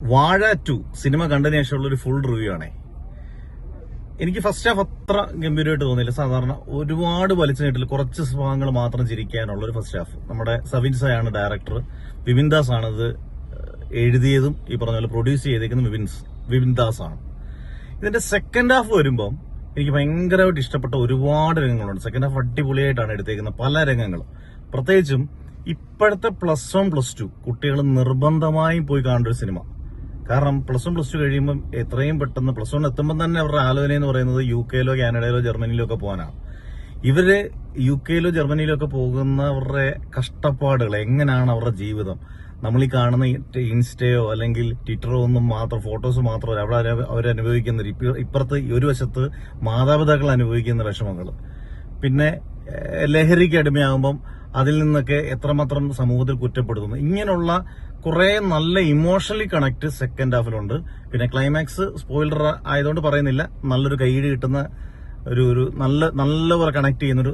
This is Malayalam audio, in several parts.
വാഴ 2 സിനിമ കണ്ടതിന് ശേഷമുള്ള ഒരു ഫുൾ റിവ്യൂ ആണേ. എനിക്ക് ഫസ്റ്റ് ഹാഫ് അത്ര ഗംഭീരമായിട്ട് തോന്നിയില്ല. സാധാരണ ഒരുപാട് വലിച്ചു നീട്ടില്ല, കുറച്ച് ഭാഗങ്ങൾ മാത്രം ചിരിക്കാനുള്ള ഒരു ഫസ്റ്റ് ഹാഫ്. നമ്മുടെ സവിൻസായാണ് ഡയറക്ടർ, വിപിൻ ദാസ് ആണ് ഇത് എഴുതിയതും ഈ പറഞ്ഞ പോലെ പ്രൊഡ്യൂസ് ചെയ്തേക്കുന്ന വിപിൻ ദാസ് ആണ്. ഇതിന്റെ സെക്കൻഡ് ഹാഫ് വരുമ്പം എനിക്ക് ഭയങ്കരമായിട്ട് ഇഷ്ടപ്പെട്ട ഒരുപാട് രംഗങ്ങളുണ്ട്. സെക്കൻഡ് ഹാഫ് അടിപൊളിയായിട്ടാണ് എടുത്തേക്കുന്നത് പല രംഗങ്ങളും. പ്രത്യേകിച്ചും ഇപ്പോഴത്തെ +1+2 കുട്ടികൾ നിർബന്ധമായും പോയി കാണേണ്ട ഒരു സിനിമ. കാരണം +1+2 കഴിയുമ്പം എത്രയും പെട്ടെന്ന് +1 എത്തുമ്പോൾ തന്നെ അവരുടെ ആലോചന എന്ന് പറയുന്നത് UK-ലോ കാനഡയിലോ ജർമ്മനിയിലോ ഒക്കെ പോകാനാണ്. ഇവര് UK-ലോ ജർമ്മനിയിലോ ഒക്കെ പോകുന്നവരുടെ കഷ്ടപ്പാടുകൾ, എങ്ങനെയാണ് അവരുടെ ജീവിതം, നമ്മൾ ഈ കാണുന്ന ഇൻസ്റ്റയോ അല്ലെങ്കിൽ ട്വിറ്ററോ ഒന്നും മാത്രം ഫോട്ടോസ് മാത്രമല്ല അവിടെ അവരനുഭവിക്കുന്ന ഇപ്പുറത്ത് ഒരു വശത്ത് മാതാപിതാക്കൾ അനുഭവിക്കുന്ന വിഷമങ്ങൾ, പിന്നെ ലഹരിക്ക് അടിമയാകുമ്പം അതിൽ നിന്നൊക്കെ എത്രമാത്രം സമൂഹത്തിൽ കുറ്റപ്പെടുത്തുന്നു, ഇങ്ങനെയുള്ള കുറെ നല്ല ഇമോഷണലി കണക്ട് സെക്കൻഡ് ഹാഫിലുണ്ട്. പിന്നെ ക്ലൈമാക്സ് സ്പോയിലർ ആയതുകൊണ്ട് പറയുന്നില്ല, നല്ലൊരു കൈയിടി കിട്ടുന്ന ഒരു നല്ലപോലെ കണക്ട് ചെയ്യുന്ന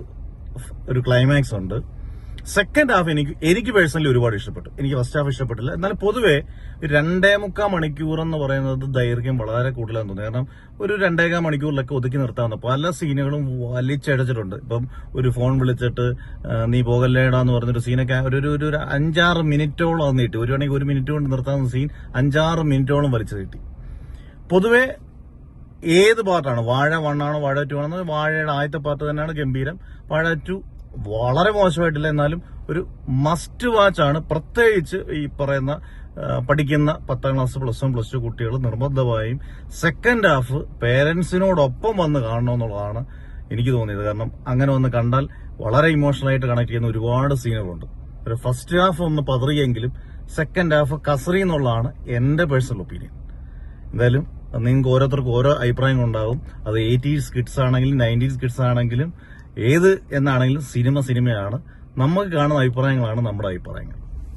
ഒരു ക്ലൈമാക്സ് ഉണ്ട്. സെക്കൻഡ് ഹാഫ് എനിക്ക് പേഴ്സണലി ഒരുപാട് ഇഷ്ടപ്പെട്ടു. എനിക്ക് ഫസ്റ്റ് ഹാഫ് ഇഷ്ടപ്പെട്ടില്ല. എന്നാലും പൊതുവെ 2.25 മണിക്കൂർ എന്ന് പറയുന്നത് ദൈർഘ്യം വളരെ കൂടുതലാണെന്ന് തോന്നുന്നു. കാരണം ഒരു 2.25 മണിക്കൂറിലൊക്കെ ഒതുക്കി നിർത്താവുന്ന പല സീനുകളും വലിച്ചടച്ചിട്ടുണ്ട്. ഇപ്പം ഒരു ഫോൺ വിളിച്ചിട്ട് നീ പോകല്ലേടാന്ന് പറഞ്ഞൊരു സീനൊക്കെ ഒരു 5-6 മിനിറ്റോളം അത് നീട്ടി. ഒരു വേണമെങ്കിൽ 1 മിനിറ്റ് കൊണ്ട് നിർത്താവുന്ന സീൻ 5-6 മിനിറ്റോളം വലിച്ചു നീട്ടി. പൊതുവെ ഏത് പാർട്ടാണ്, വാഴ 1 ആണോ വാഴ 2 ആണോ, വാഴയുടെ ആദ്യത്തെ പാർട്ട് തന്നെയാണ് ഗംഭീരം. വാഴ 2 വളരെ മോശമായിട്ടില്ല, എന്നാലും ഒരു മസ്റ്റ് വാച്ച് ആണ്. പ്രത്യേകിച്ച് ഈ പറയുന്ന പഠിക്കുന്ന 10ാം ക്ലാസ് +1+2 കുട്ടികൾ നിർബന്ധമായും സെക്കൻഡ് ഹാഫ് പേരൻസിനോടൊപ്പം വന്ന് കാണണമെന്നുള്ളതാണ് എനിക്ക് തോന്നിയത്. കാരണം അങ്ങനെ ഒന്ന് കണ്ടാൽ വളരെ ഇമോഷണലായിട്ട് കണക്ട് ചെയ്യുന്ന ഒരുപാട് സീനുകളുണ്ട്. ഒരു ഫസ്റ്റ് ഹാഫ് ഒന്ന് പതറിയെങ്കിലും സെക്കൻഡ് ഹാഫ് കസറി എന്നുള്ളതാണ് എന്റെ പേഴ്സണൽ ഒപ്പീനിയൻ. എന്തായാലും നിങ്ങൾക്ക് ഓരോരുത്തർക്കും ഓരോ അഭിപ്രായങ്ങളുണ്ടാവും. അത് 80s കിഡ്സ് ആണെങ്കിലും 90s കിഡ്സ് ആണെങ്കിലും ഏത് എന്നാണെങ്കിലും സിനിമയാണ്. നമുക്ക് കാണുന്ന അഭിപ്രായങ്ങളാണ് നമ്മുടെ അഭിപ്രായങ്ങൾ.